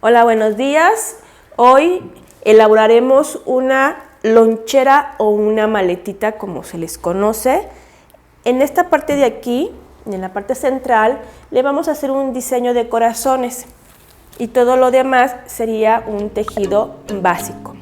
Hola, buenos días. Hoy elaboraremos una lonchera o una maletita, como se les conoce. En esta parte de aquí, en la parte central, le vamos a hacer un diseño de corazones y todo lo demás sería un tejido básico.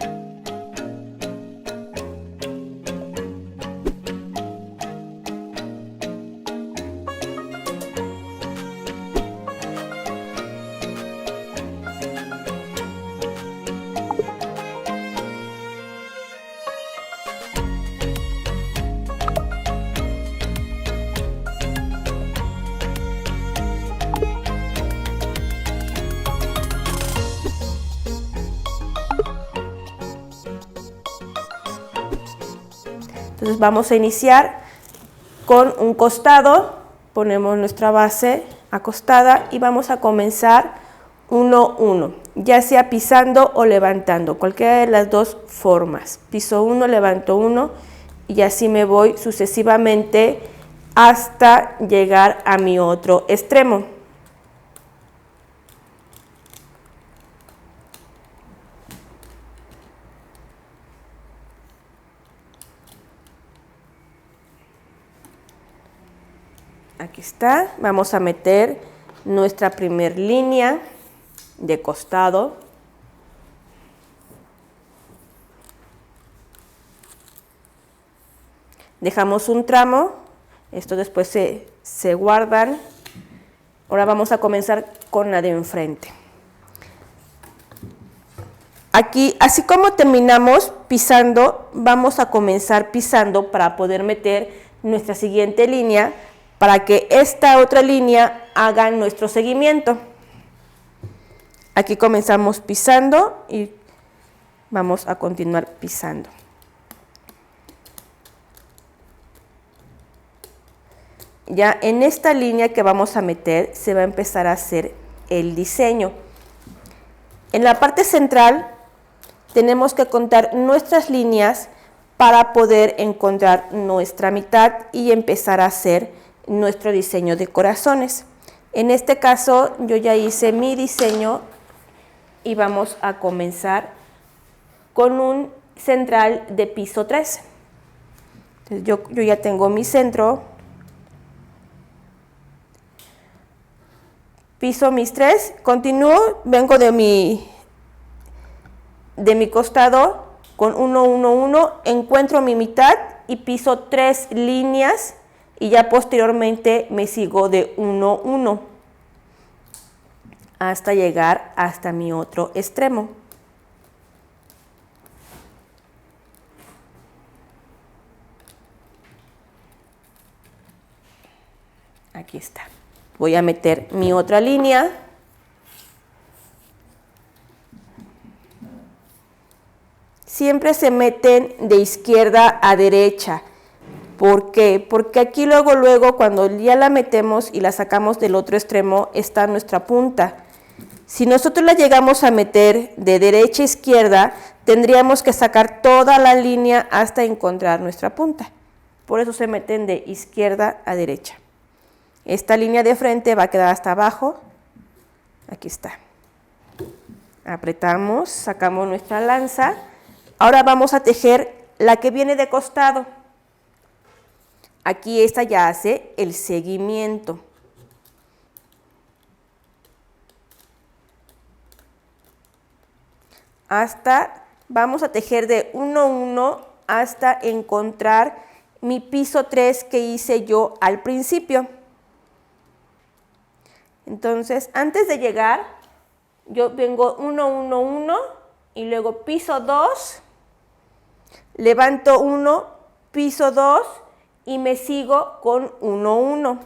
Entonces vamos a iniciar con un costado, ponemos nuestra base acostada y vamos a comenzar 1-1, ya sea pisando o levantando, cualquiera de las dos formas. Piso 1, levanto 1 y así me voy sucesivamente hasta llegar a mi otro extremo. Aquí está, vamos a meter nuestra primer línea de costado. Dejamos un tramo, esto después se guardan. Ahora vamos a comenzar con la de enfrente. Aquí, así como terminamos pisando, vamos a comenzar pisando para poder meter nuestra siguiente línea, para que esta otra línea haga nuestro seguimiento. Aquí comenzamos pisando y vamos a continuar pisando. Ya en esta línea que vamos a meter se va a empezar a hacer el diseño. En la parte central tenemos que contar nuestras líneas para poder encontrar nuestra mitad y empezar a hacer nuestro diseño de corazones. En este caso yo ya hice mi diseño y vamos a comenzar con un central de piso 3. Entonces yo ya tengo mi centro, piso mis 3, continúo, vengo de mi costado con 1-1-1, encuentro mi mitad y piso 3 líneas y ya posteriormente me sigo de 1-1 hasta llegar hasta mi otro extremo. Aquí está. Voy a meter mi otra línea. Siempre se meten de izquierda a derecha. ¿Por qué? Porque aquí luego cuando ya la metemos y la sacamos del otro extremo está nuestra punta. Si nosotros la llegamos a meter de derecha a izquierda, tendríamos que sacar toda la línea hasta encontrar nuestra punta. Por eso se meten de izquierda a derecha. Esta línea de frente va a quedar hasta abajo. Aquí está. Apretamos, sacamos nuestra lanza. Ahora vamos a tejer la que viene de costado. Aquí esta ya hace el seguimiento. Vamos a tejer de 1-1 hasta encontrar mi piso 3 que hice yo al principio. Entonces, antes de llegar, yo vengo 1-1-1 y luego piso 2, levanto 1, piso 2 y me sigo con 1-1.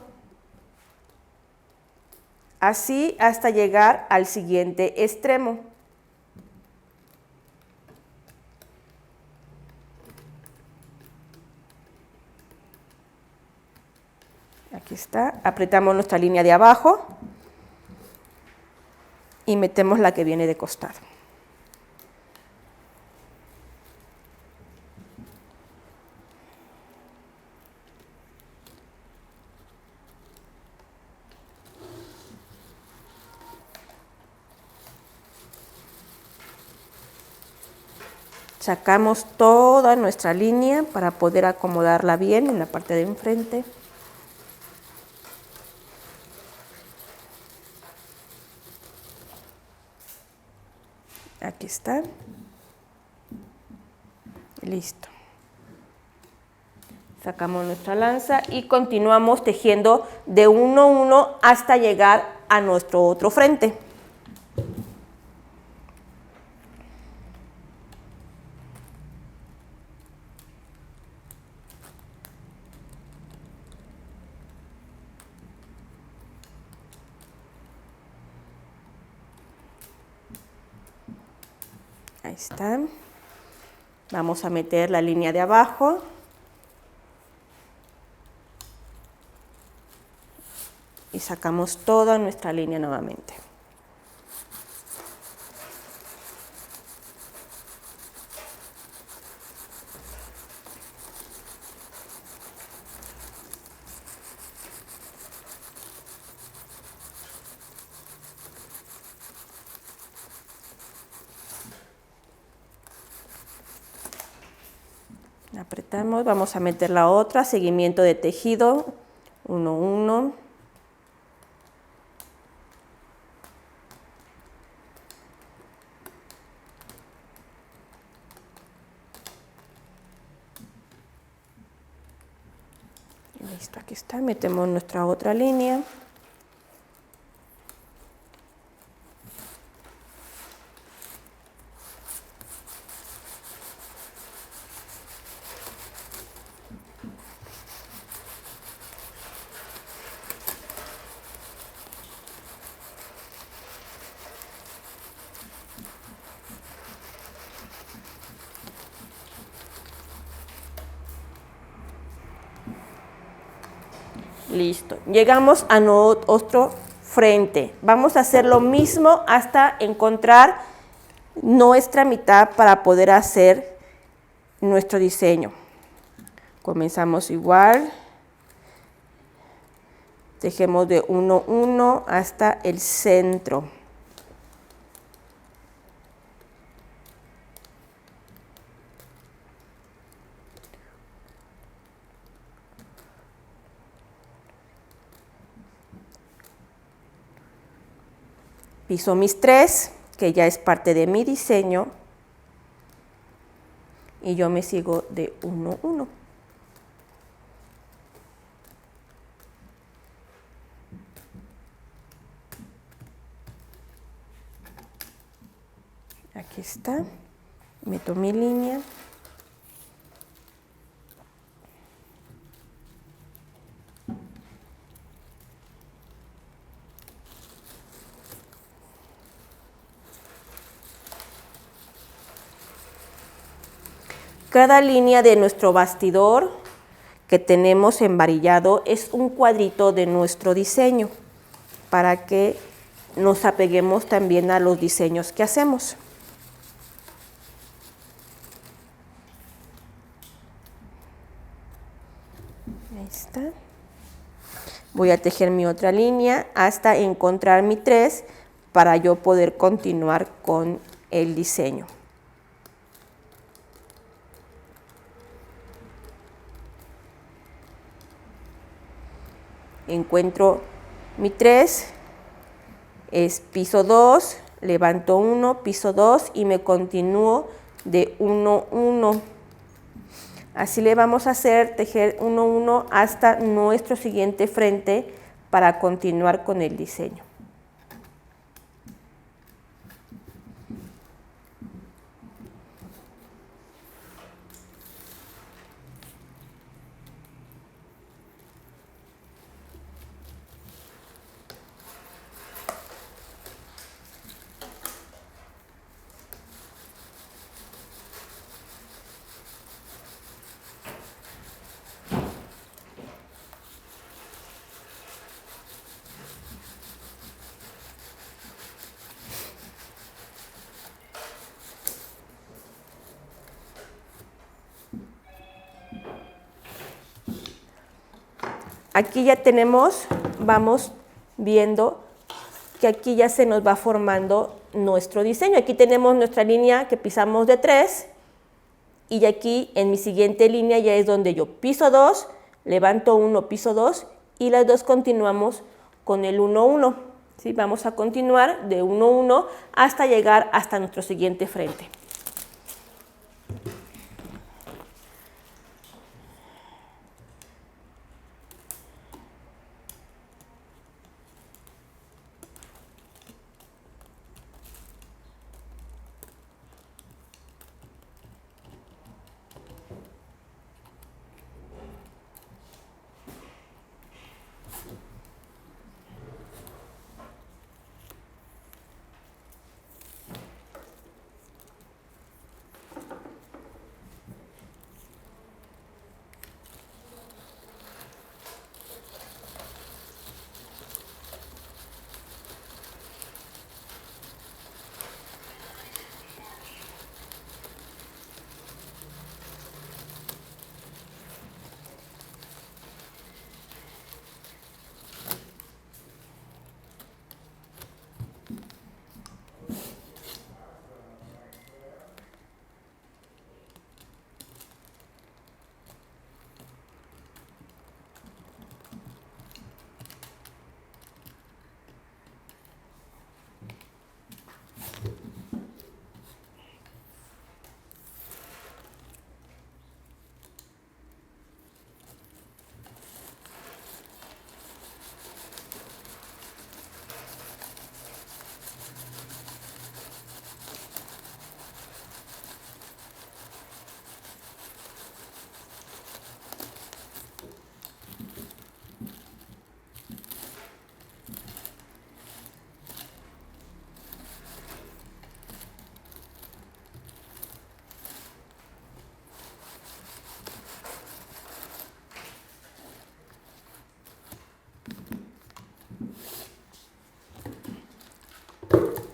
Así hasta llegar al siguiente extremo. Aquí está, apretamos nuestra línea de abajo y metemos la que viene de costado. Sacamos toda nuestra línea para poder acomodarla bien en la parte de enfrente. Aquí está. Listo. Sacamos nuestra lanza y continuamos tejiendo de uno a uno hasta llegar a nuestro otro frente. Ahí está. Vamos a meter la línea de abajo. Y sacamos toda nuestra línea nuevamente. Apretamos, vamos a meter la otra, seguimiento de tejido, 1, 1. Listo, aquí está, metemos nuestra otra línea. Listo, llegamos a nuestro frente. Vamos a hacer lo mismo hasta encontrar nuestra mitad para poder hacer nuestro diseño. Comenzamos igual. Tejemos de 1, 1 hasta el centro. Piso mis 3, que ya es parte de mi diseño, y yo me sigo de 1, 1. Aquí está, meto mi línea. Cada línea de nuestro bastidor que tenemos embarillado es un cuadrito de nuestro diseño para que nos apeguemos también a los diseños que hacemos. Ahí está. Voy a tejer mi otra línea hasta encontrar mi 3 para yo poder continuar con el diseño. Encuentro mi 3, es piso 2, levanto 1, piso 2 y me continúo de 1, 1. Así le vamos a hacer tejer 1, 1 hasta nuestro siguiente frente para continuar con el diseño. Aquí ya tenemos, vamos viendo que aquí ya se nos va formando nuestro diseño. Aquí tenemos nuestra línea que pisamos de 3 y aquí en mi siguiente línea ya es donde yo piso 2, levanto 1, piso 2 y las dos continuamos con el 1, 1. ¿Sí? Vamos a continuar de 1, 1 hasta llegar hasta nuestro siguiente frente.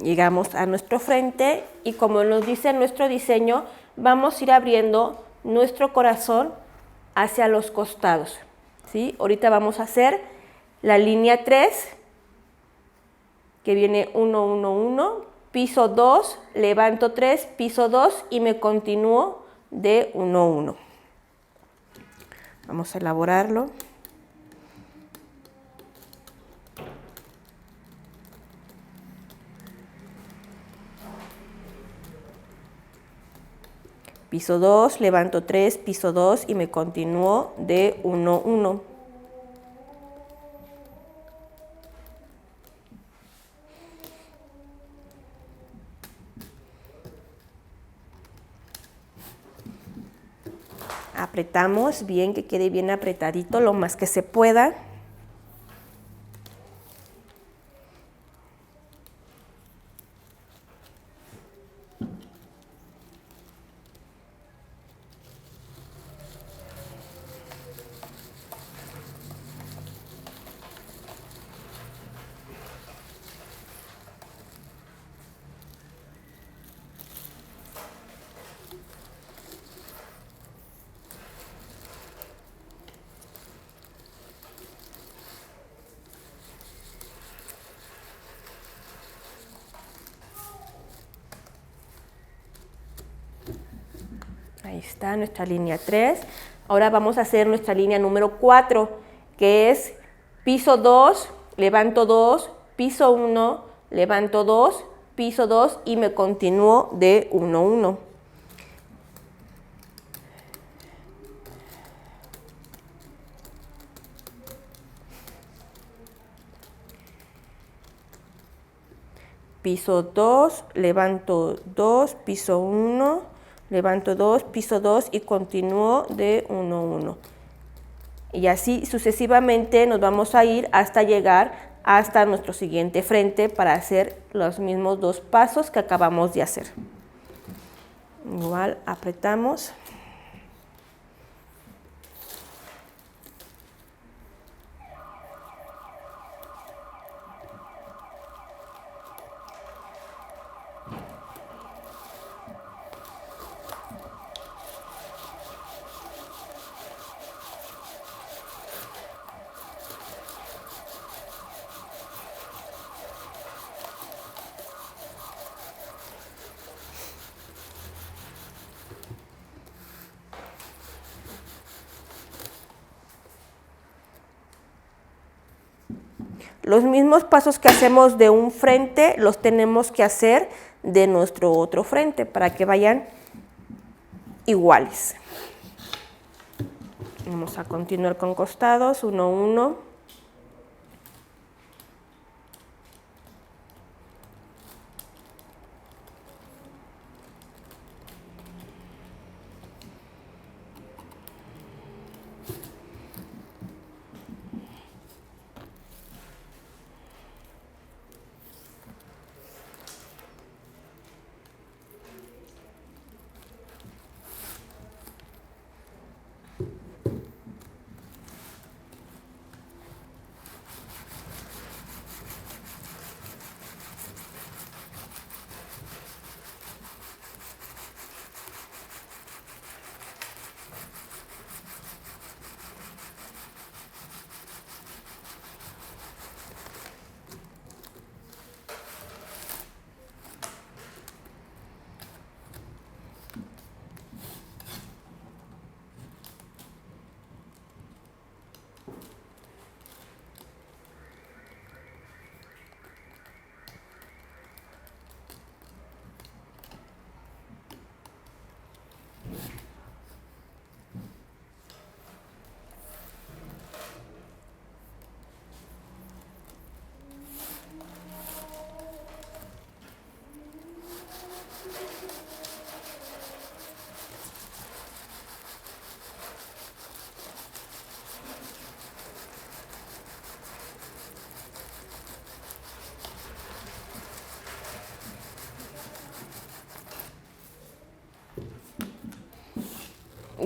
Llegamos a nuestro frente y como nos dice nuestro diseño, vamos a ir abriendo nuestro corazón hacia los costados. ¿Sí? Ahorita vamos a hacer la línea 3, que viene 1, 1, 1, piso 2, levanto 3, piso 2 y me continúo de 1, 1. Vamos a elaborarlo. Piso 2, levanto 3, piso 2 y me continúo de 1, 1. Apretamos bien, que quede bien apretadito lo más que se pueda. Ahí está nuestra línea 3. Ahora vamos a hacer nuestra línea número 4, que es piso 2, levanto 2, piso 1, levanto 2, piso 2 y me continúo de 1, 1. Piso 2, levanto 2, piso 1, levanto 2, piso 2 y continúo de 1, 1. Y así sucesivamente nos vamos a ir hasta llegar hasta nuestro siguiente frente para hacer los mismos dos pasos que acabamos de hacer. Igual apretamos. Los mismos pasos que hacemos de un frente los tenemos que hacer de nuestro otro frente para que vayan iguales. Vamos a continuar con costados, 1, 1.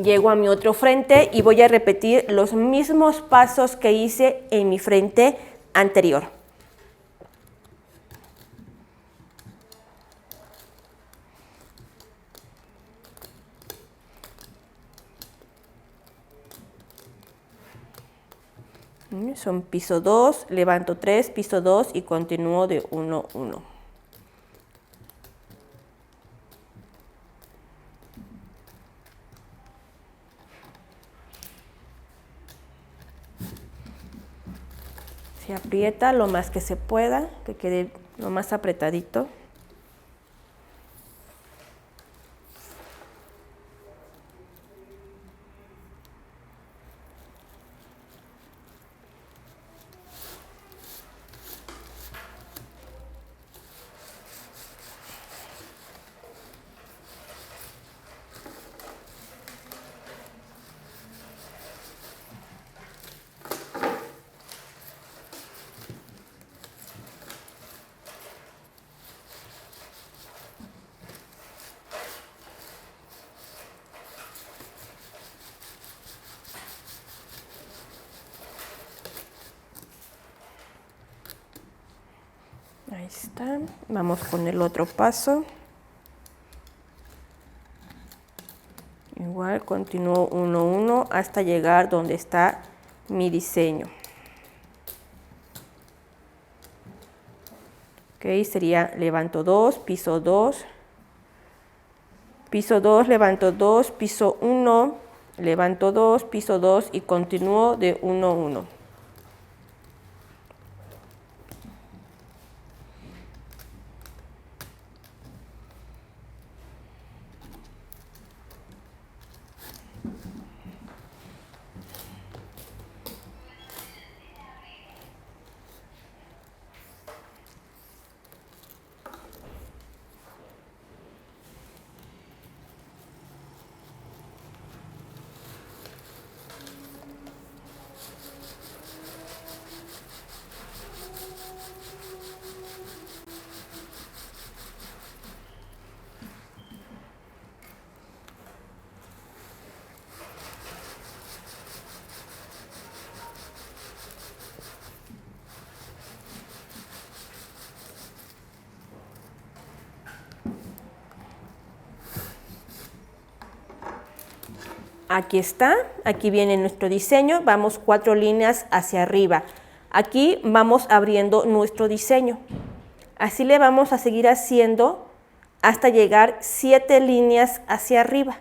Llego a mi otro frente y voy a repetir los mismos pasos que hice en mi frente anterior. Son piso 2, levanto 3, piso 2 y continúo de 1, 1. Se aprieta lo más que se pueda, que quede lo más apretadito. Ahí está. Vamos con el otro paso. Igual continúo 1, 1 hasta llegar donde está mi diseño. Ok, sería levanto 2, piso 2, piso 2, levanto 2, piso 1, levanto 2, piso 2 y continúo de 1, 1. Aquí está, aquí viene nuestro diseño, vamos 4 líneas hacia arriba. Aquí vamos abriendo nuestro diseño. Así le vamos a seguir haciendo hasta llegar 7 líneas hacia arriba,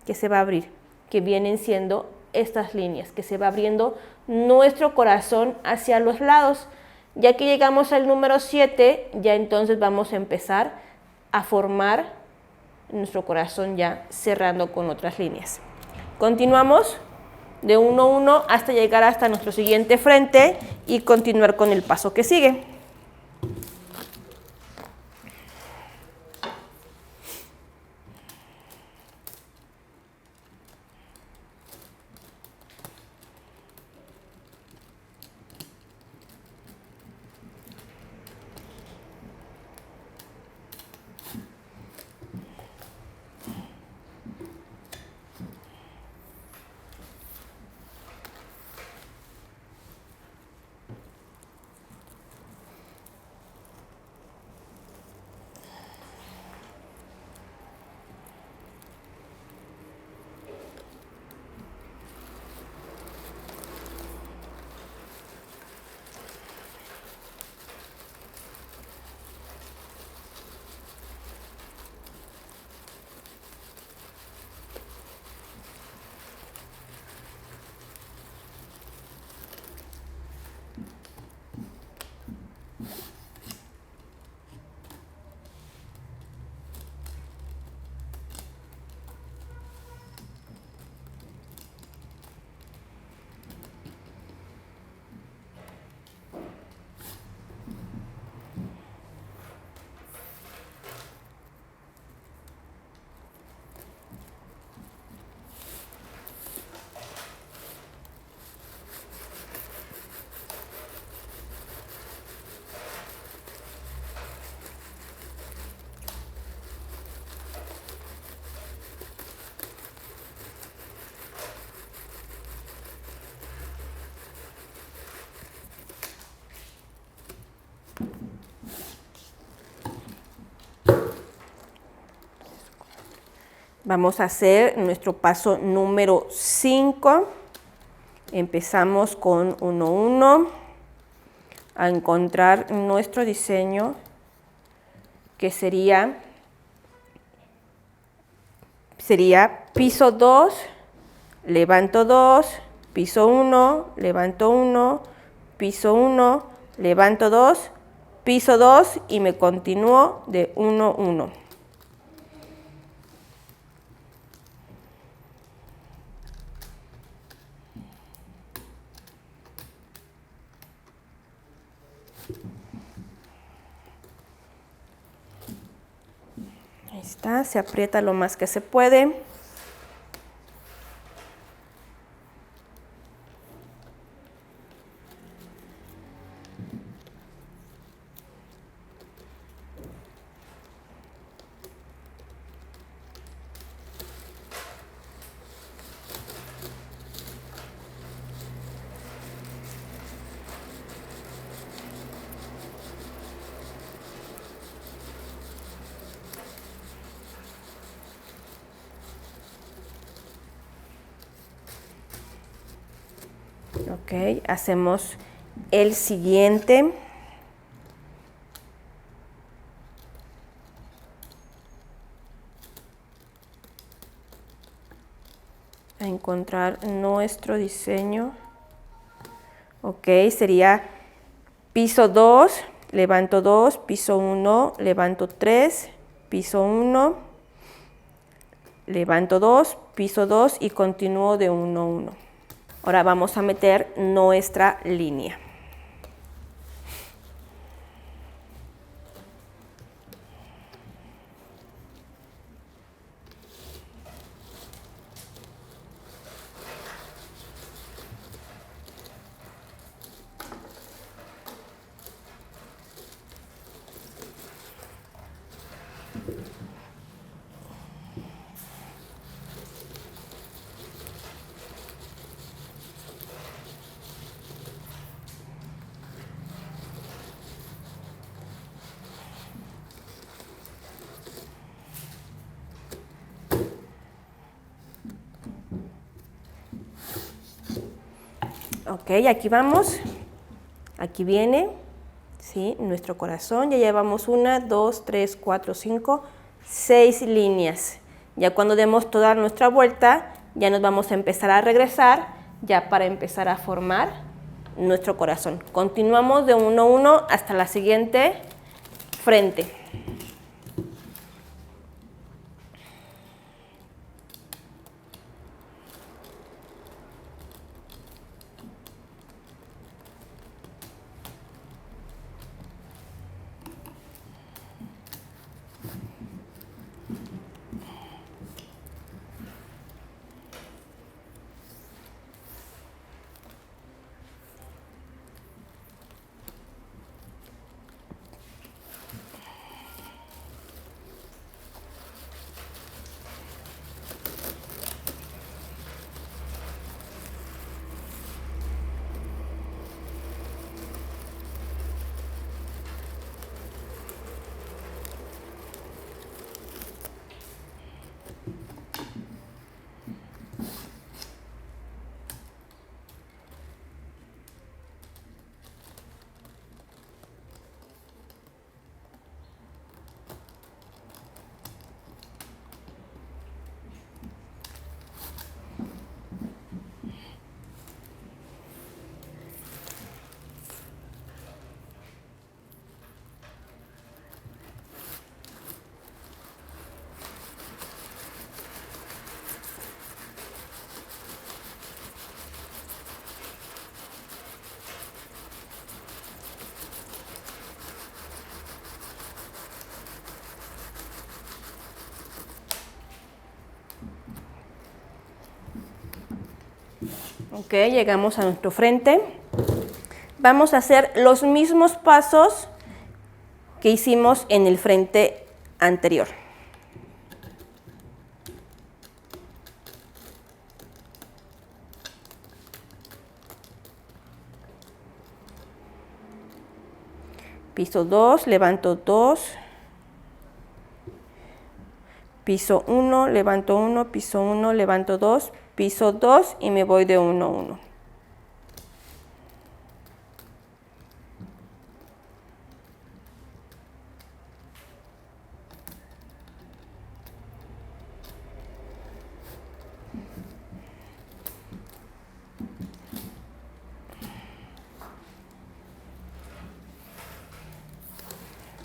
que se va a abrir, que vienen siendo estas líneas, que se va abriendo nuestro corazón hacia los lados. Ya que llegamos al número 7, ya entonces vamos a empezar a formar nuestro corazón ya cerrando con otras líneas. Continuamos de 1 a 1 hasta llegar hasta nuestro siguiente frente y continuar con el paso que sigue. Vamos a hacer nuestro paso número 5. Empezamos con 1, 1, a encontrar nuestro diseño, que sería piso 2, levanto 2, piso 1, levanto 1, piso 1, levanto 2, piso 2 y me continúo de 1, 1. Ahí está, se aprieta lo más que se puede. Ok, hacemos el siguiente. A encontrar nuestro diseño. Ok, sería piso 2, levanto 2, piso 1, levanto 3, piso 1, levanto 2, piso 2 y continúo de 1, 1. Ahora vamos a meter nuestra línea. Ok, aquí vamos, aquí viene, ¿sí? Nuestro corazón, ya llevamos 1, 2, 3, 4, 5, 6 líneas. Ya cuando demos toda nuestra vuelta, ya nos vamos a empezar a regresar, ya para empezar a formar nuestro corazón. Continuamos de 1 a 1 hasta la siguiente frente. Ok, llegamos a nuestro frente. Vamos a hacer los mismos pasos que hicimos en el frente anterior. Piso 2, levanto 2. Piso 1, levanto 1, piso 1, levanto 2, piso 2 y me voy de 1 a 1.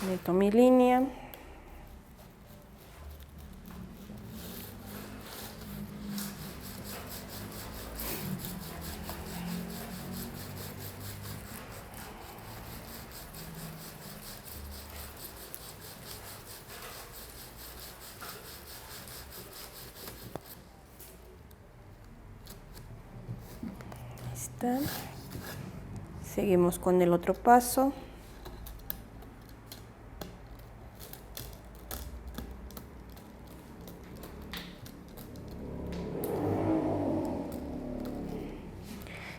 Meto mi línea. Ahí está. Seguimos con el otro paso.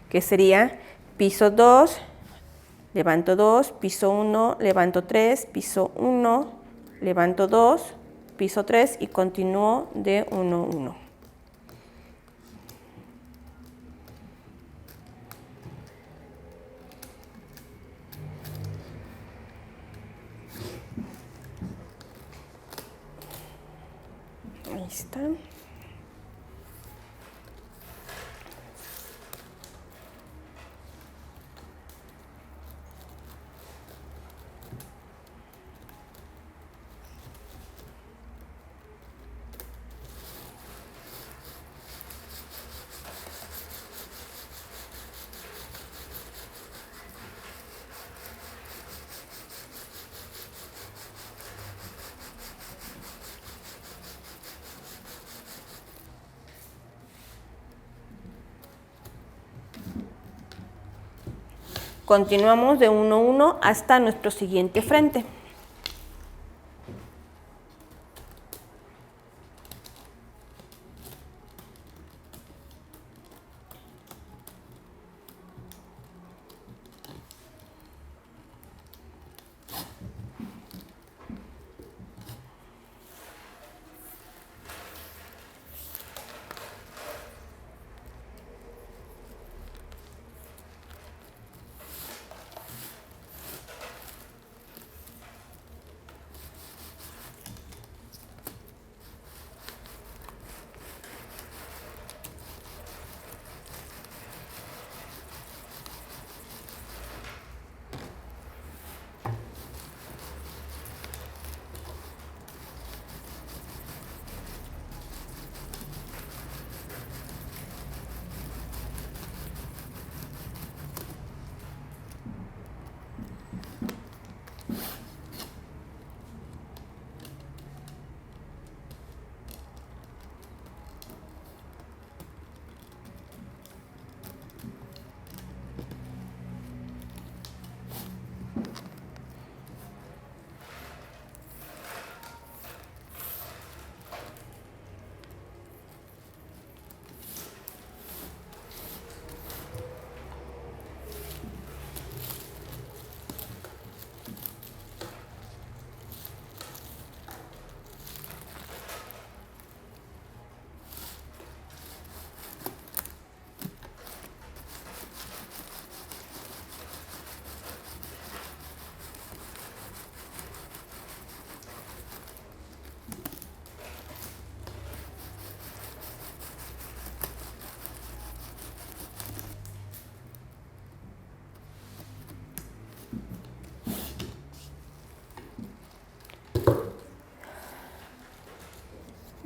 Que sería piso 2, levanto 2, piso 1, levanto 3, piso 1, levanto 2, piso 3 y continúo de 1 a 1. Ahí está. Continuamos de 1 a 1 hasta nuestro siguiente frente.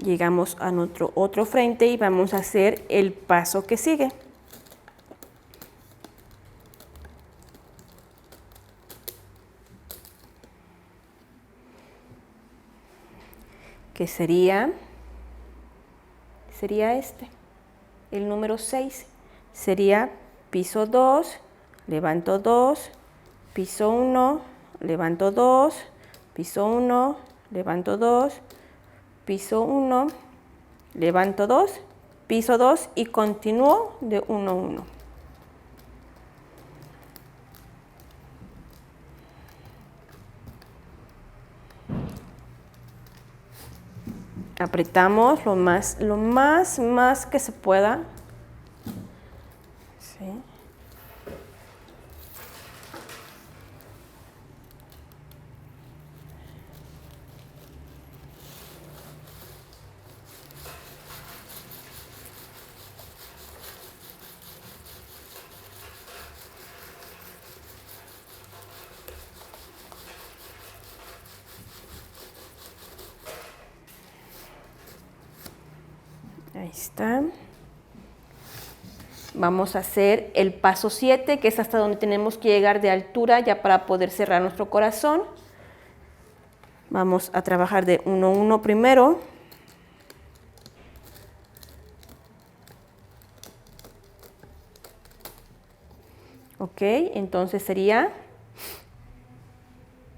Llegamos a nuestro otro frente y vamos a hacer el paso que sigue. Que sería este, el número 6. Sería piso 2, levanto 2, piso 1, levanto 2, piso 1, levanto 2, piso 1, levanto 2, piso 2 y continúo de 1 a 1. Apretamos lo más que se pueda. ¿Sí? Ahí está. Vamos a hacer el paso 7, que es hasta donde tenemos que llegar de altura ya para poder cerrar nuestro corazón. Vamos a trabajar de 1 a 1 primero. Ok, entonces sería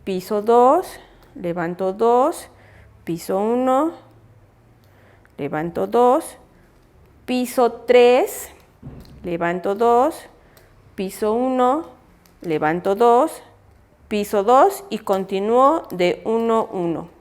piso 2, levanto 2, piso 1, levanto 2, piso 3, levanto 2, piso 1, levanto 2, piso 2 y continúo de 1 a 1.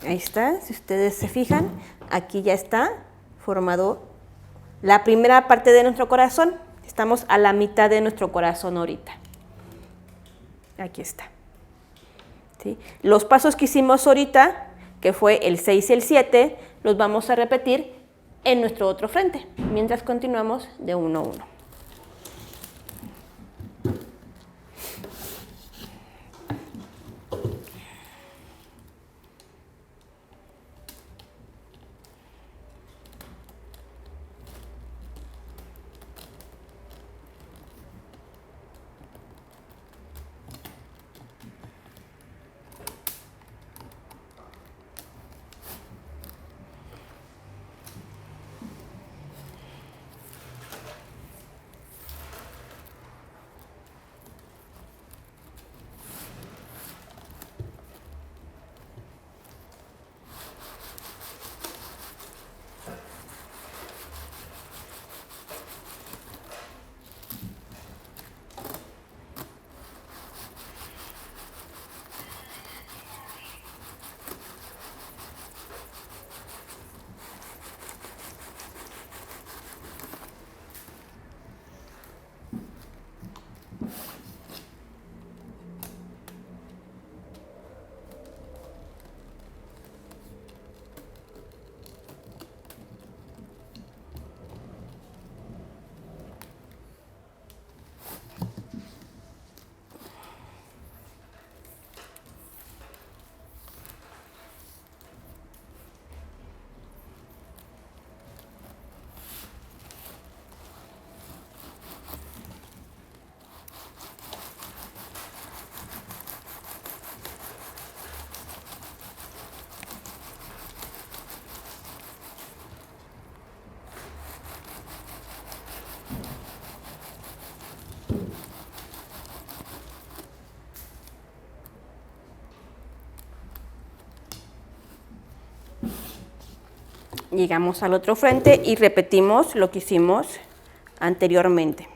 Ahí está, si ustedes se fijan, aquí ya está formado la primera parte de nuestro corazón. Estamos a la mitad de nuestro corazón ahorita. Aquí está. ¿Sí? Los pasos que hicimos ahorita, que fue el 6 y el 7, los vamos a repetir en nuestro otro frente, mientras continuamos de 1 a 1. Llegamos al otro frente y repetimos lo que hicimos anteriormente.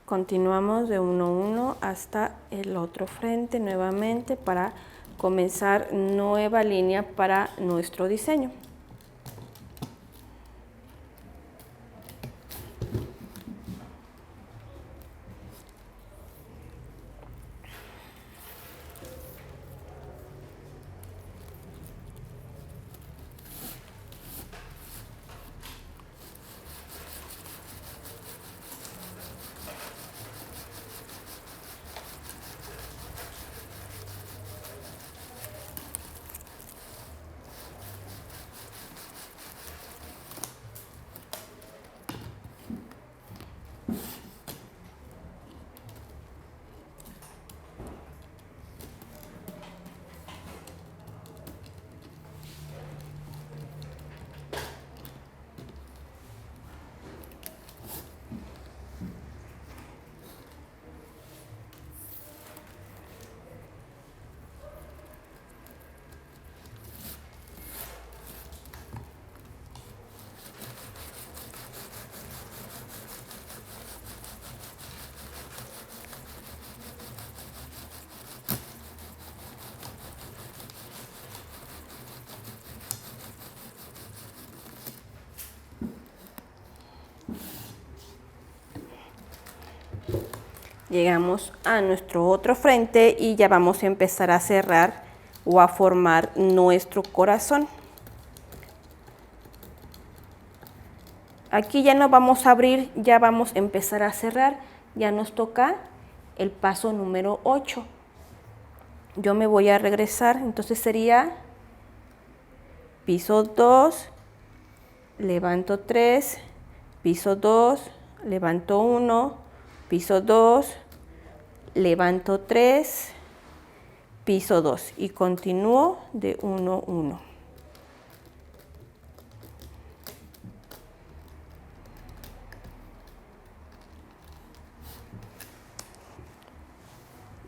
Continuamos de 1 a 1 hasta el otro frente nuevamente para comenzar nueva línea para nuestro diseño. Llegamos a nuestro otro frente y ya vamos a empezar a cerrar o a formar nuestro corazón. Aquí ya no vamos a abrir, ya vamos a empezar a cerrar. Ya nos toca el paso número 8. Yo me voy a regresar, entonces sería piso 2, levanto 3, piso 2, levanto 1, piso 2, levanto 3, piso 2 y continúo de 1, 1.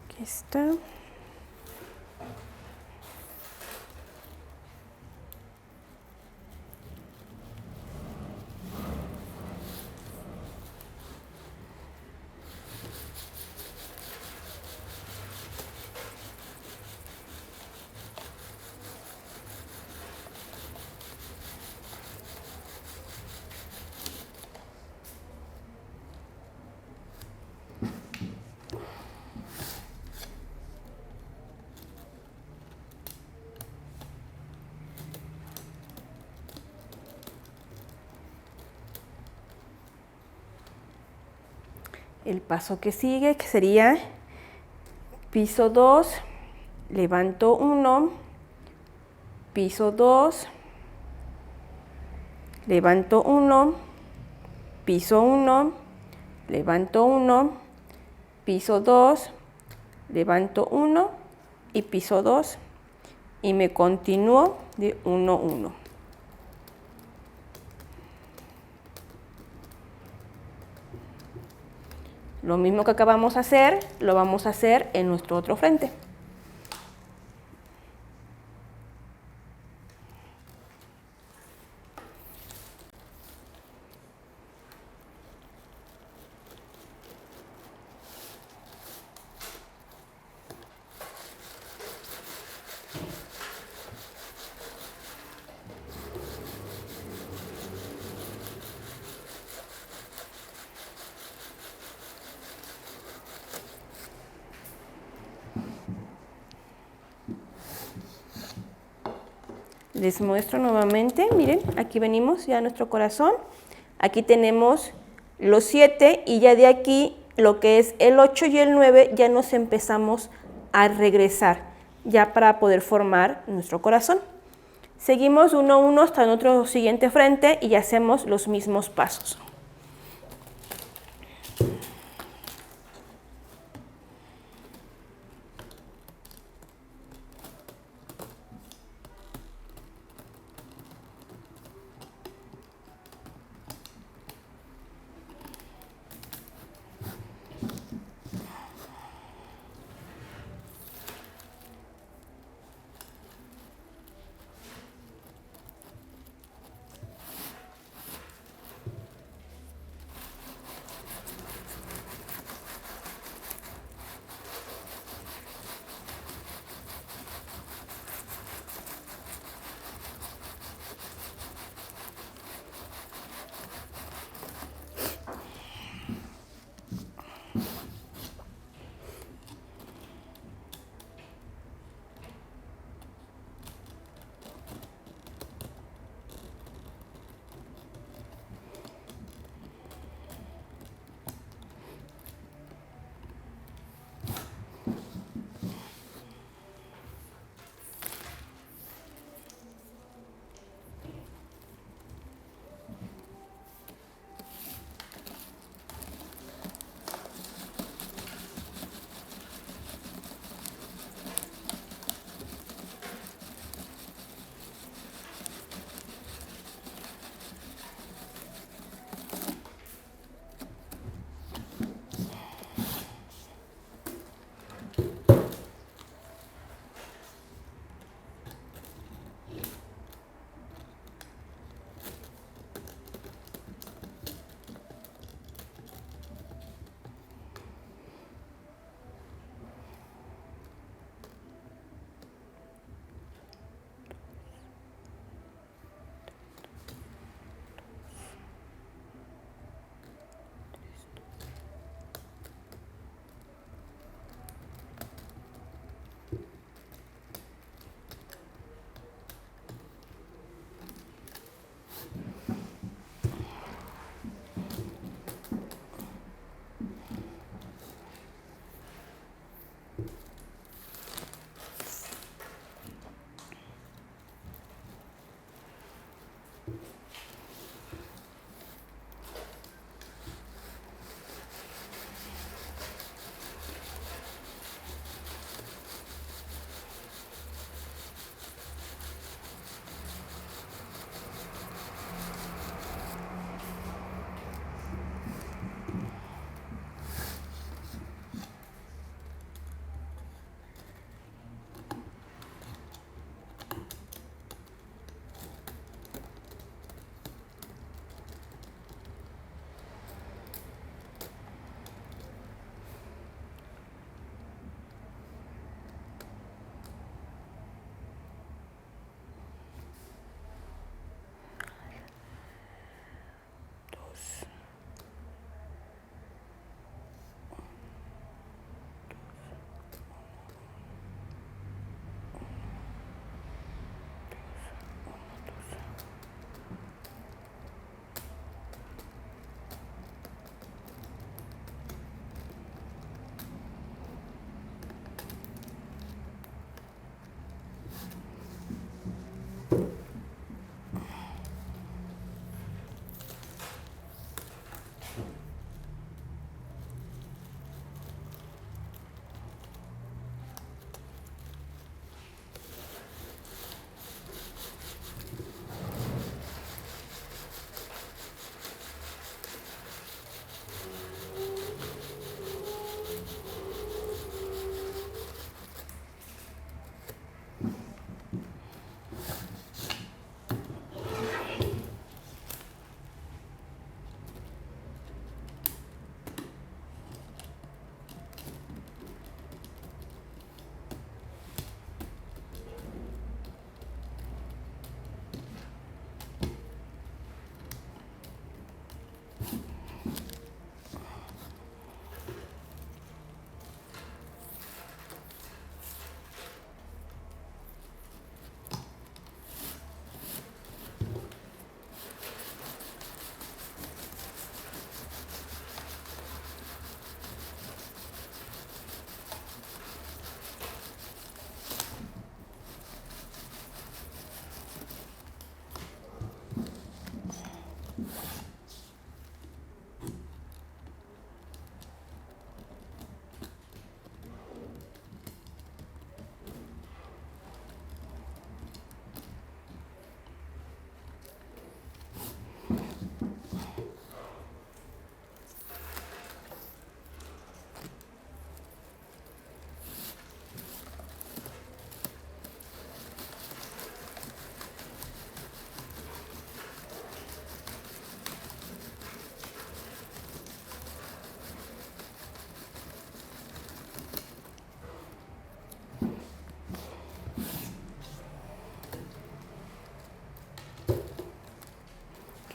Aquí está. el paso que sigue, que sería piso 2, levanto 1, piso 2, levanto 1, piso 1, levanto 1, piso 2, levanto 1 y piso 2 y me continúo de 1, 1. Lo mismo que acabamos de hacer, lo vamos a hacer en nuestro otro frente. Les muestro nuevamente, miren, aquí venimos ya a nuestro corazón. Aquí tenemos los 7 y ya de aquí lo que es el 8 y el 9 ya nos empezamos a regresar, ya para poder formar nuestro corazón. Seguimos 1, 1 hasta nuestro siguiente frente y hacemos los mismos pasos.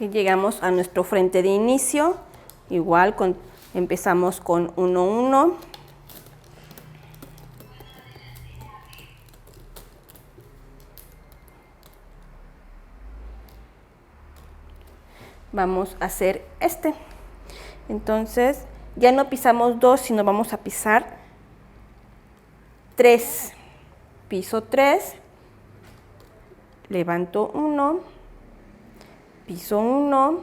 Y llegamos a nuestro frente de inicio, igual empezamos con 1, 1. Vamos a hacer este. Entonces, ya no pisamos 2, sino vamos a pisar 3. Piso 3, levanto 1, piso 1,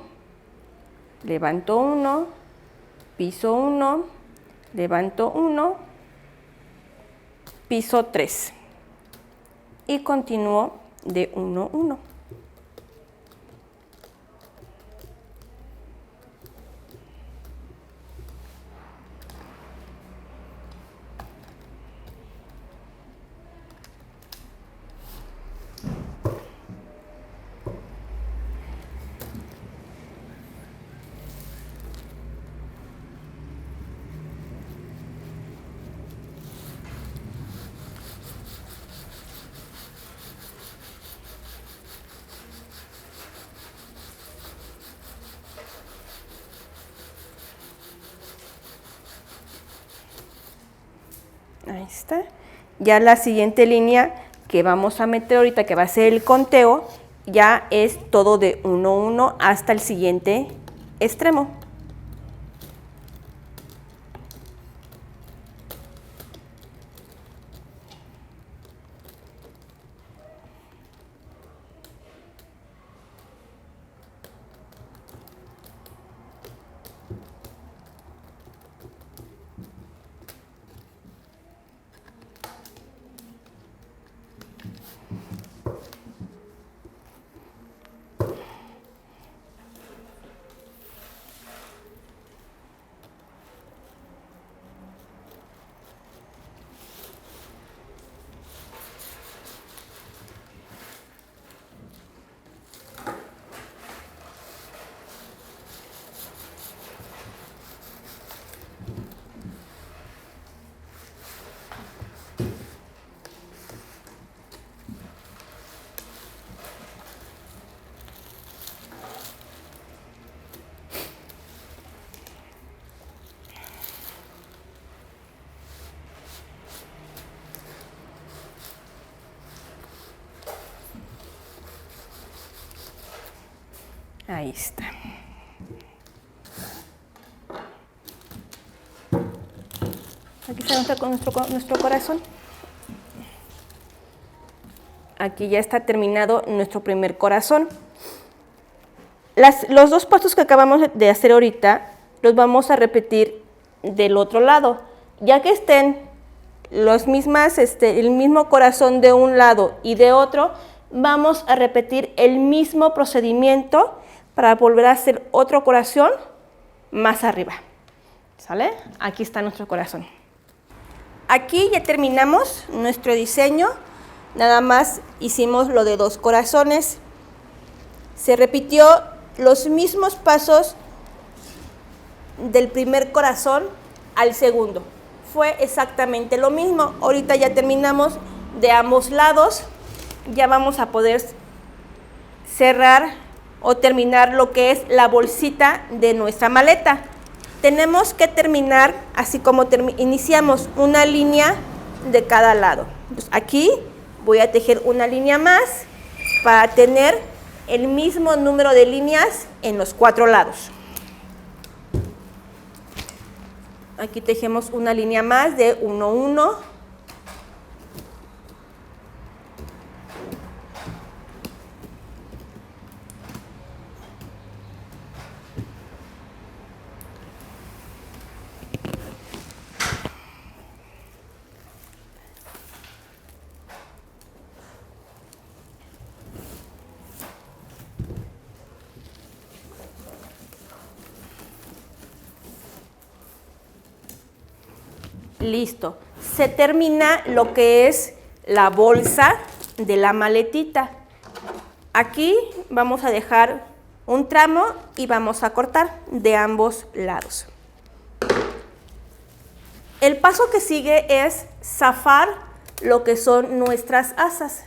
levanto 1, piso 1, levanto 1, piso 3 y continúo de 1, 1. Ahí está. Ya la siguiente línea que vamos a meter ahorita, que va a ser el conteo, ya es todo de 1, 1 hasta el siguiente extremo. Ahí está. Aquí está nuestro corazón. Aquí ya está terminado nuestro primer corazón. Los dos pasos que acabamos de hacer ahorita los vamos a repetir del otro lado. Ya que estén el mismo corazón de un lado y de otro, vamos a repetir el mismo procedimiento para volver a hacer otro corazón más arriba. ¿Sale? Aquí está nuestro corazón. Aquí ya terminamos nuestro diseño. Nada más hicimos lo de 2 corazones. Se repitió los mismos pasos del primer corazón al segundo. Fue exactamente lo mismo. Ahorita ya terminamos de ambos lados. Ya vamos a poder cerrar o terminar lo que es la bolsita de nuestra maleta. Tenemos que terminar así como iniciamos, una línea de cada lado. Entonces, aquí voy a tejer una línea más para tener el mismo número de líneas en los 4 lados. Aquí tejemos una línea más de 1, 1. Listo. Se termina lo que es la bolsa de la maletita. Aquí vamos a dejar un tramo y vamos a cortar de ambos lados. El paso que sigue es zafar lo que son nuestras asas.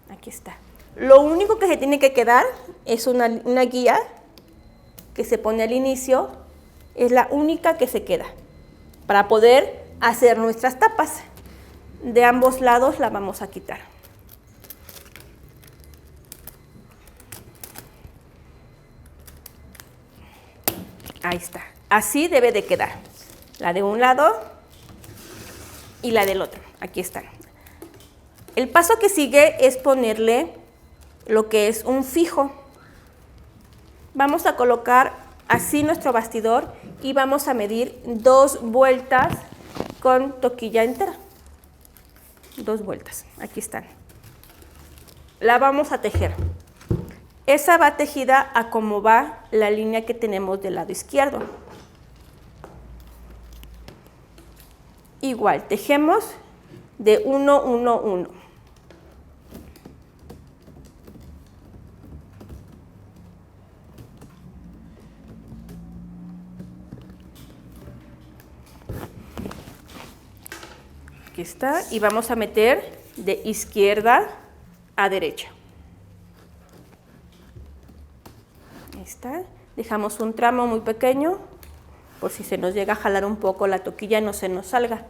Aquí está. Lo único que se tiene que quedar es una guía que se pone al inicio, es la única que se queda para poder hacer nuestras tapas. De ambos lados la vamos a quitar. Ahí está. Así debe de quedar. La de un lado y la del otro. Aquí están. El paso que sigue es ponerle lo que es un fijo. Vamos a colocar así nuestro bastidor y vamos a medir 2 vueltas con toquilla entera. 2 vueltas. Aquí están. La vamos a tejer. Esa va tejida a como va la línea que tenemos del lado izquierdo. Igual, tejemos de 1, 1, 1. Aquí está, y vamos a meter de izquierda a derecha. Ahí está. Dejamos un tramo muy pequeño, por si se nos llega a jalar un poco la toquilla no se nos salga.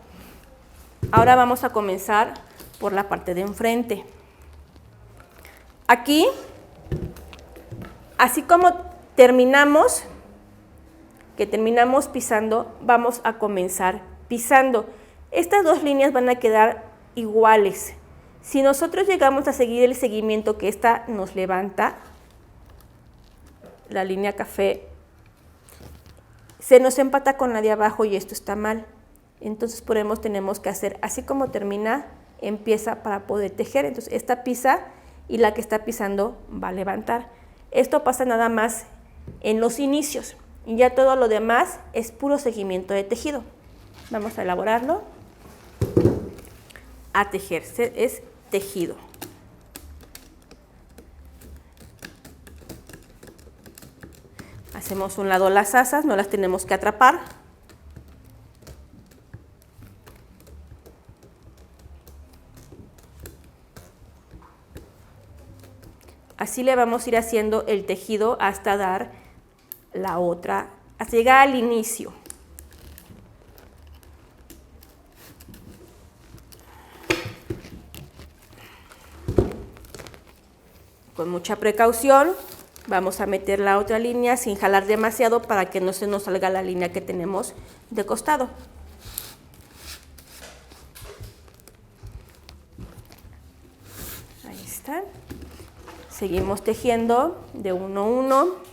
Ahora vamos a comenzar por la parte de enfrente. Aquí, así como terminamos, pisando, vamos a comenzar pisando. Estas 2 líneas van a quedar iguales. Si nosotros llegamos a seguir el seguimiento que esta nos levanta, la línea café, se nos empata con la de abajo y esto está mal. Entonces tenemos que hacer así como termina, empieza para poder tejer. Entonces esta pisa y la que está pisando va a levantar. Esto pasa nada más en los inicios y ya todo lo demás es puro seguimiento de tejido. Vamos a elaborarlo. A tejerse es tejido. Hacemos un lado las asas, no las tenemos que atrapar. Así le vamos a ir haciendo el tejido hasta dar la otra, hasta llegar al inicio. Con mucha precaución vamos a meter la otra línea sin jalar demasiado para que no se nos salga la línea que tenemos de costado. Ahí está. Seguimos tejiendo de 1 a 1.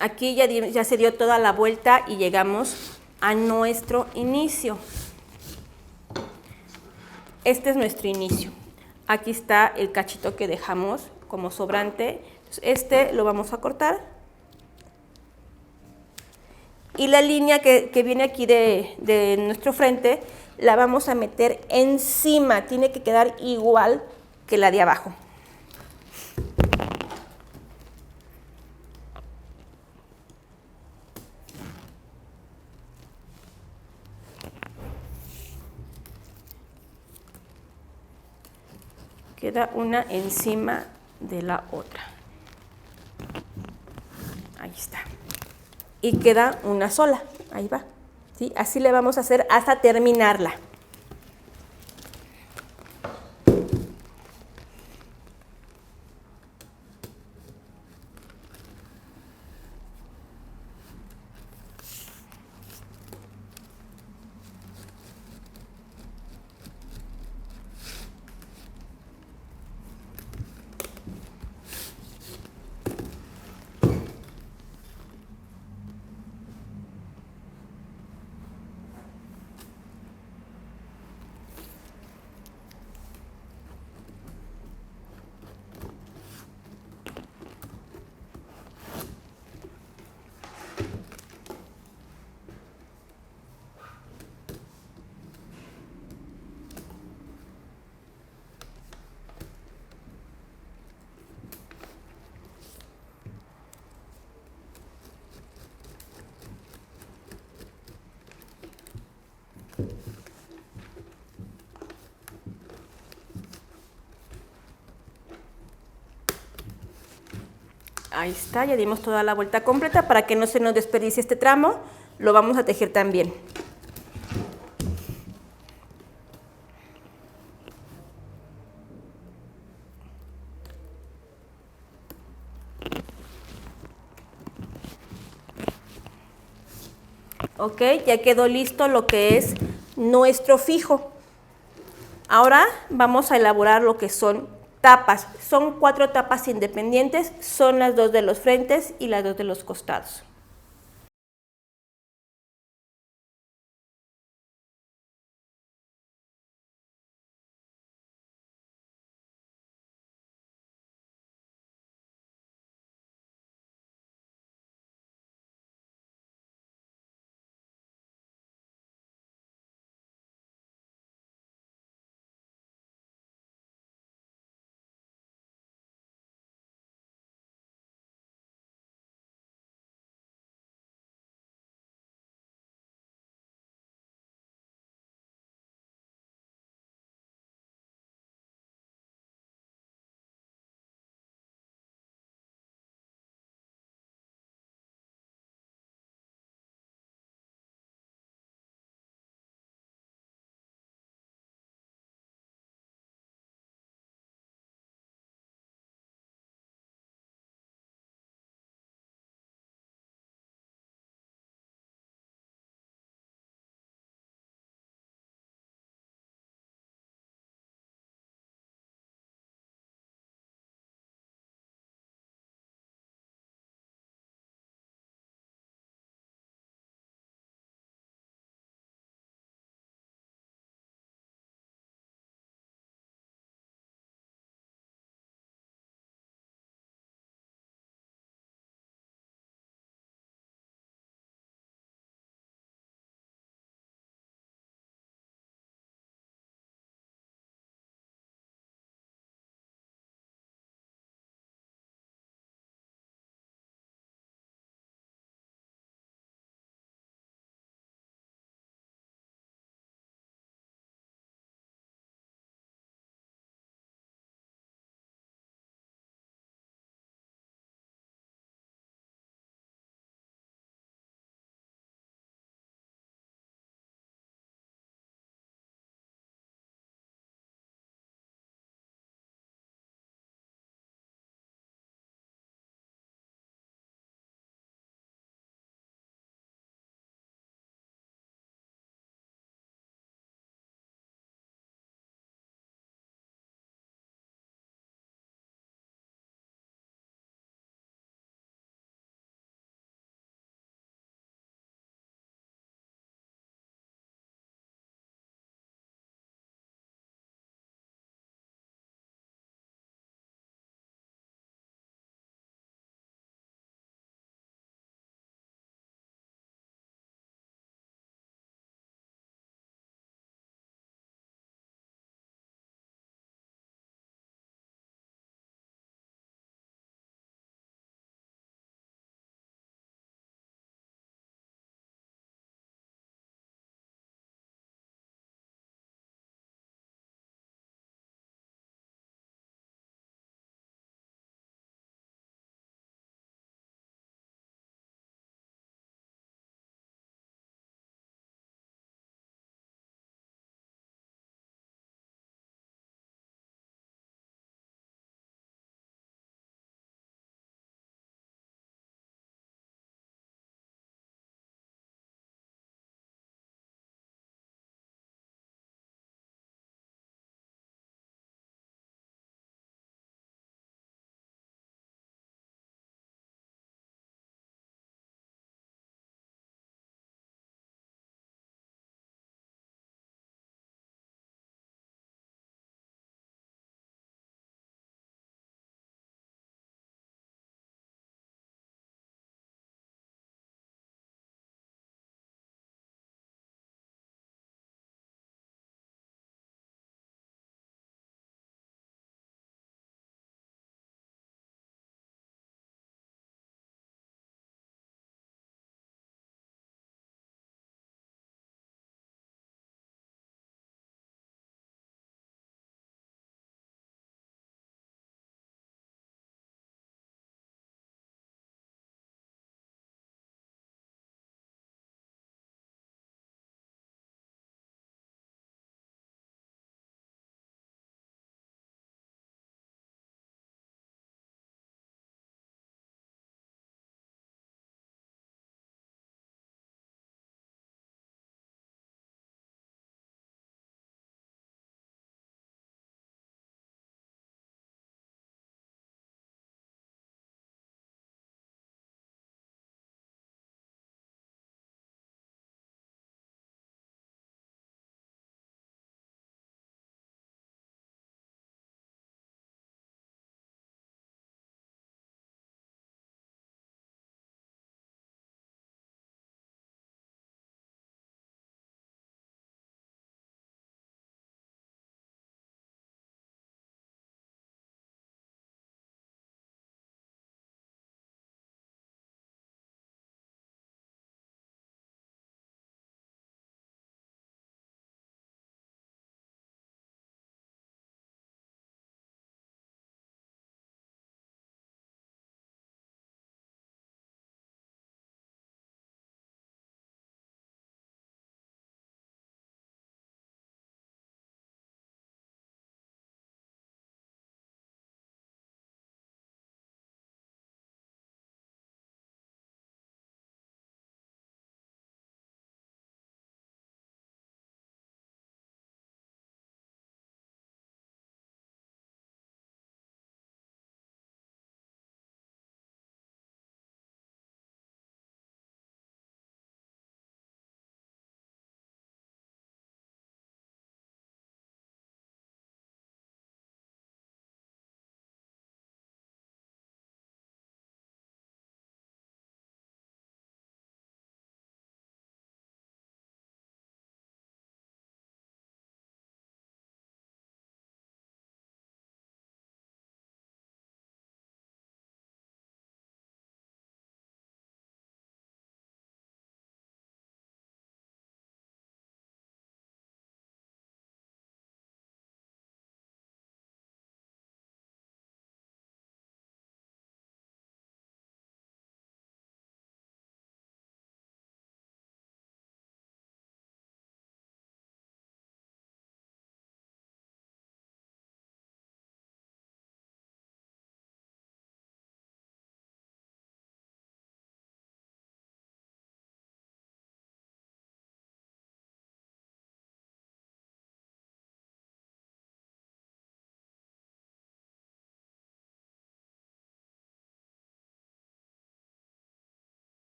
Aquí ya se dio toda la vuelta y llegamos a nuestro inicio. Este es nuestro inicio. Aquí está el cachito que dejamos como sobrante. Este lo vamos a cortar. Y la línea que viene aquí de nuestro frente la vamos a meter encima. Tiene que quedar igual que la de abajo. Queda una encima de la otra. Ahí está. Y queda una sola. Ahí va. ¿Sí? Así le vamos a hacer hasta terminarla. Ahí está, ya dimos toda la vuelta completa para que no se nos desperdicie este tramo. Lo vamos a tejer también. Ok, ya quedó listo lo que es nuestro fijo. Ahora vamos a elaborar lo que son tapas. Son 4 tapas independientes, son las 2 de los frentes y las 2 de los costados.